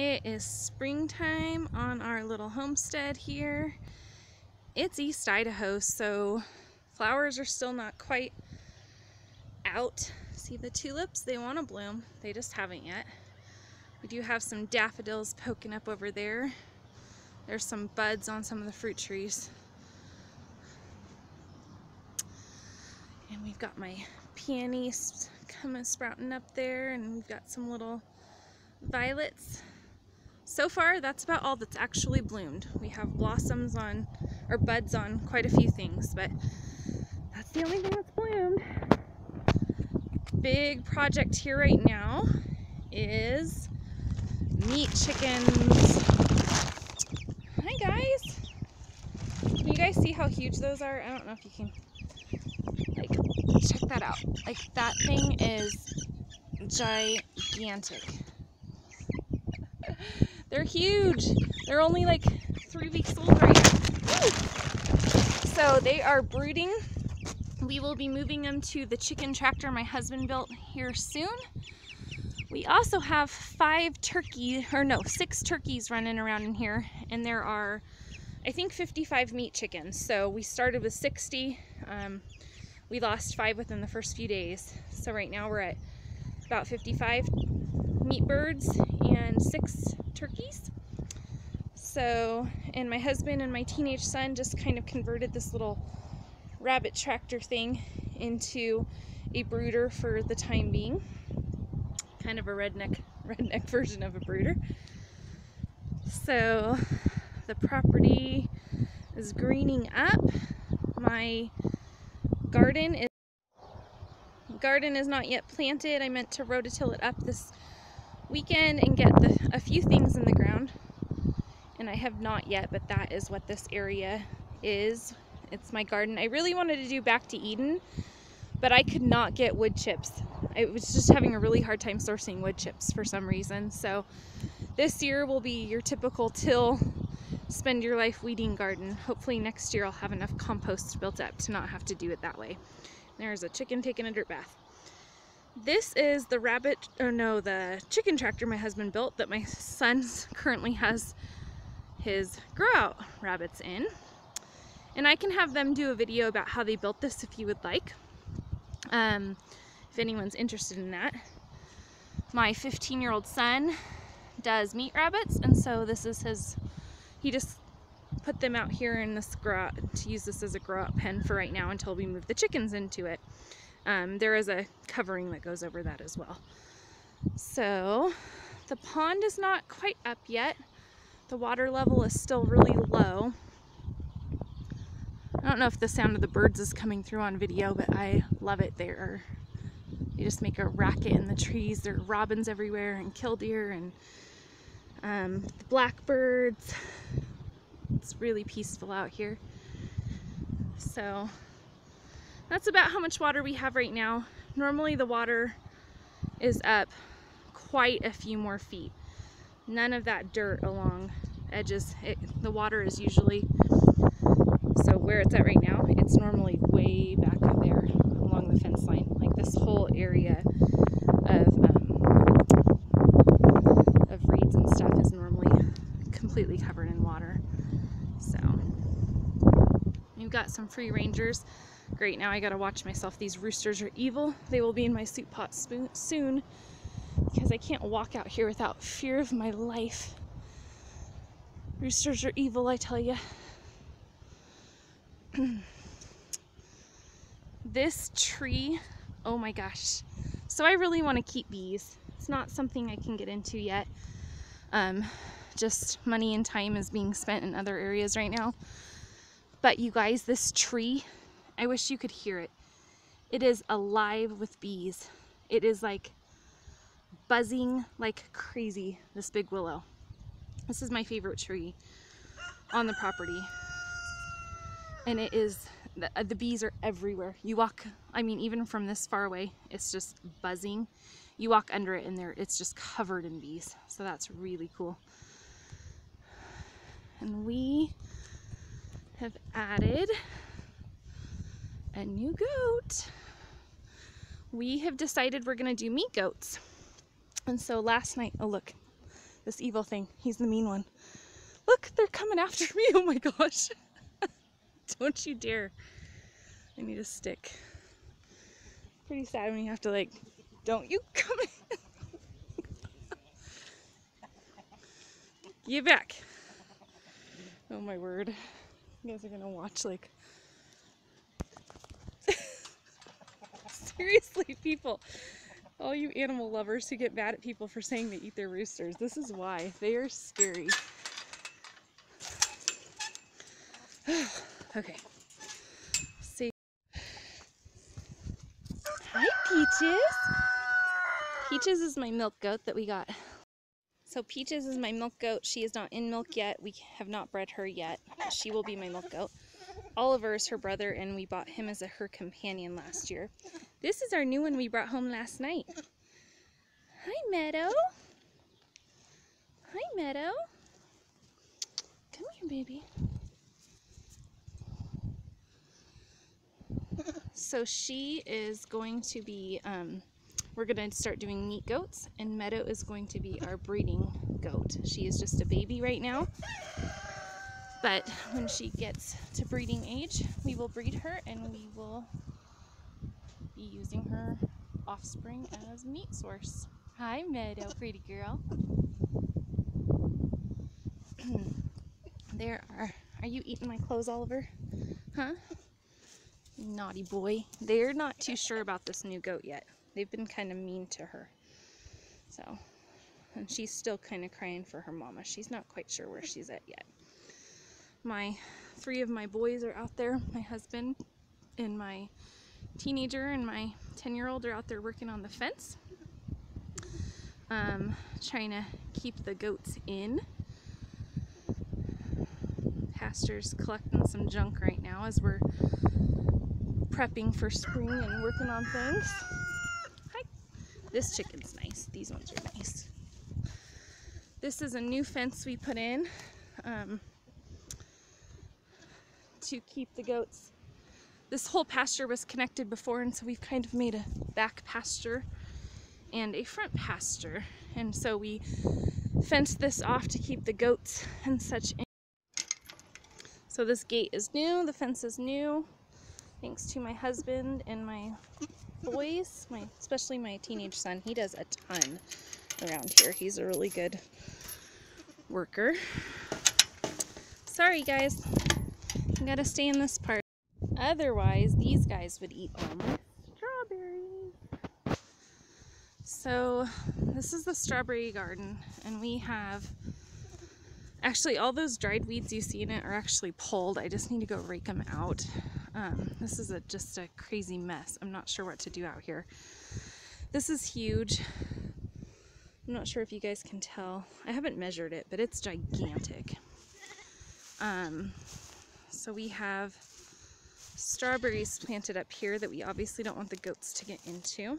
It is springtime on our little homestead here. It's East Idaho, so flowers are still not quite out. See the tulips? They want to bloom. They just haven't yet. We do have some daffodils poking up over there. There's some buds on some of the fruit trees. And we've got my peonies coming sprouting up there, and we've got some little violets. So far, that's about all that's actually bloomed. We have blossoms on, or buds on quite a few things, but that's the only thing that's bloomed. Big project here right now is meat chickens. Hi guys! Can you guys see how huge those are? I don't know if you can, like, check that out. Like, that thing is gigantic. They're huge. They're only like 3 weeks old right now. Woo! So they are brooding. We will be moving them to the chicken tractor my husband built here soon. We also have 6 turkeys running around in here, and there are, I think, 55 meat chickens. So we started with 60. We lost 5 within the first few days. So right now we're at about 55 meat birds and 6 turkeys. So, and my husband and my teenage son just kind of converted this little rabbit tractor thing into a brooder for the time being. Kind of a redneck version of a brooder. So the property is greening up. My garden is not yet planted. I meant to rototill it up this weekend and get a few things in the ground, and I have not yet, but that is what this area is. It's my garden. I really wanted to do back to Eden, but I could not get wood chips. I was just having a really hard time sourcing wood chips for some reason. So this year will be your typical till, spend your life weeding garden. Hopefully next year I'll have enough compost built up to not have to do it that way. There's a chicken taking a dirt bath. This is the chicken tractor my husband built that my son currently has his grow out rabbits in. And I can have them do a video about how they built this if you would like. If anyone's interested in that. My 15-year-old son does meat rabbits, and so this is he just put them out here in this to use this as a grow out pen for right now until we move the chickens into it. There is a covering that goes over that as well. So the pond is not quite up yet. The water level is still really low. I don't know if the sound of the birds is coming through on video, but I love it. They just make a racket in the trees. There are robins everywhere, and killdeer, and the blackbirds. It's really peaceful out here. So that's about how much water we have right now. Normally the water is up quite a few more feet. None of that dirt along edges. The water is usually, so where it's at right now, it's normally way back up there along the fence line. Like this whole area of reeds and stuff is normally completely covered in water. So we've got some free rangers. Great, now I gotta watch myself. These roosters are evil. They will be in my soup pot soon because I can't walk out here without fear of my life. Roosters are evil, I tell you. This tree, oh my gosh. So I really want to keep bees. It's not something I can get into yet. Just money and time is being spent in other areas right now. But you guys, this tree, I wish you could hear it. It is alive with bees. It is like buzzing like crazy, this big willow. This is my favorite tree on the property. And it is, the bees are everywhere. You walk, I mean, even from this far away, it's just buzzing. You walk under it and it's just covered in bees. So that's really cool. And we have added a new goat. We have decided we're gonna do meat goats. And so last night, oh look, This evil thing. He's the mean one. Look, they're coming after me. Oh my gosh. Don't you dare. I need a stick. Pretty sad when you have to like, don't you come in. Get back. Oh my word. You guys are gonna watch like, seriously people, all you animal lovers who get mad at people for saying they eat their roosters, this is why. They are scary. Okay. See. Hi, Peaches. Peaches is my milk goat that we got. So Peaches is my milk goat. She is not in milk yet. We have not bred her yet. She will be my milk goat. Oliver is her brother, and we bought him as her companion last year. This is our new one we brought home last night. Hi, Meadow. Hi, Meadow. Come here, baby. So she is going to be, we're going to start doing meat goats, and Meadow is going to be our breeding goat. She is just a baby right now, but when she gets to breeding age, we will breed her and we will be using her offspring as meat source. Hi, Meadow, pretty girl. Are you eating my clothes, Oliver? Huh? Naughty boy. They're not too sure about this new goat yet. They've been kind of mean to her. So, and she's still kind of crying for her mama. She's not quite sure where she's at yet. Three of my boys are out there. My husband and my teenager and my 10-year-old are out there working on the fence. Trying to keep the goats in. Pastor's collecting some junk right now as we're prepping for spring and working on things. Hi. This chicken's nice. These ones are nice. This is a new fence we put in to keep the goats. This whole pasture was connected before, and so we've kind of made a back pasture and a front pasture, and so we fenced this off to keep the goats and such in. So this gate is new, the fence is new, thanks to my husband and my boys, especially my teenage son. He does a ton around here. He's a really good worker. Sorry guys, I gotta stay in this part. Otherwise, these guys would eat all my strawberries. So this is the strawberry garden, and we have, actually all those dried weeds you see in it are actually pulled. I just need to go rake them out. This is just a crazy mess. I'm not sure what to do out here. This is huge. I'm not sure if you guys can tell. I haven't measured it, but it's gigantic. So we have strawberries planted up here that we obviously don't want the goats to get into.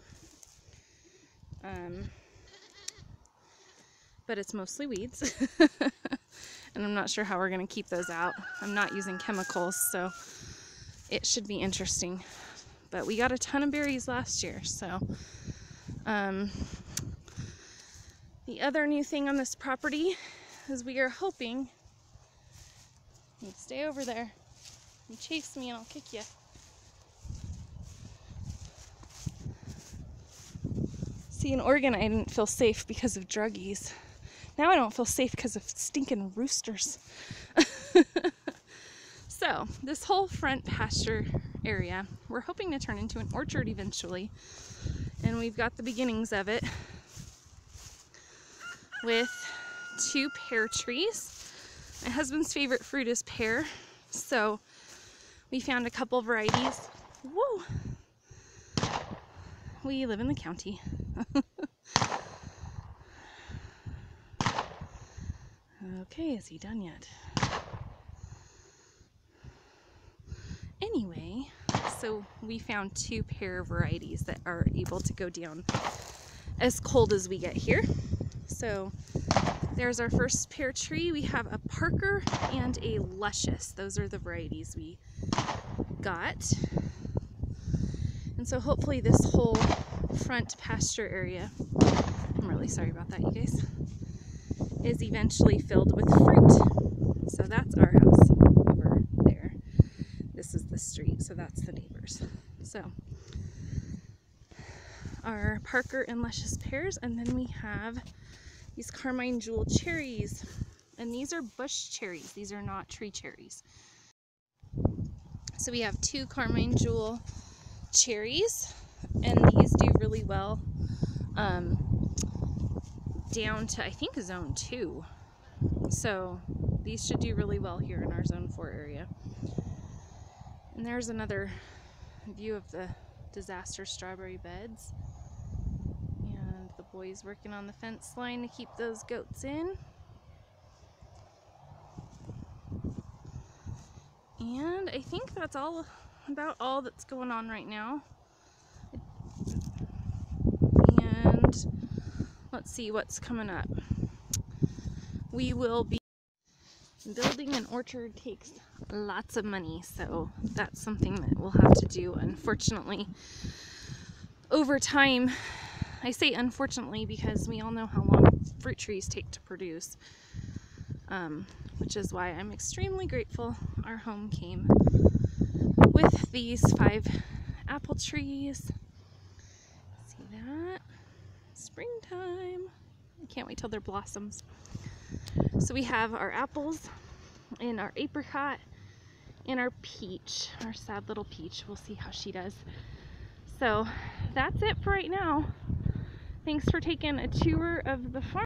But it's mostly weeds. And I'm not sure how we're going to keep those out. I'm not using chemicals, so it should be interesting. But we got a ton of berries last year, so the other new thing on this property is we are hoping, you stay over there, you chase me and I'll kick you. See, in Oregon I didn't feel safe because of druggies. Now I don't feel safe because of stinking roosters. So this whole front pasture area, we're hoping to turn into an orchard eventually. And we've got the beginnings of it with 2 pear trees. My husband's favorite fruit is pear, so we found a couple varieties. Whoa! We live in the county. Okay, is he done yet? Anyway, so we found 2 pear varieties that are able to go down as cold as we get here. So there's our first pear tree. We have a Parker and a Luscious. Those are the varieties we got. And so hopefully this whole front pasture area, I'm really sorry about that, you guys. is eventually filled with fruit. So that's our house over there. This is the street, so that's the neighbors. So our Parker and Luscious pears, and then we have these Carmine Jewel cherries, and these are bush cherries. These are not tree cherries. So we have 2 Carmine Jewel cherries, and these do really well down to, I think, zone 2. So these should do really well here in our zone 4 area. And there's another view of the disaster strawberry beds. And the boys working on the fence line to keep those goats in. And I think that's about all that's going on right now. And let's see what's coming up. We will be building an orchard. Takes lots of money, so that's something that we'll have to do, unfortunately, over time. I say unfortunately because we all know how long fruit trees take to produce, which is why I'm extremely grateful our home came with these 5 apple trees. See that? Springtime. I can't wait till they're blossoms. So we have our apples and our apricot and our peach, our sad little peach. We'll see how she does. So that's it for right now. Thanks for taking a tour of the farm.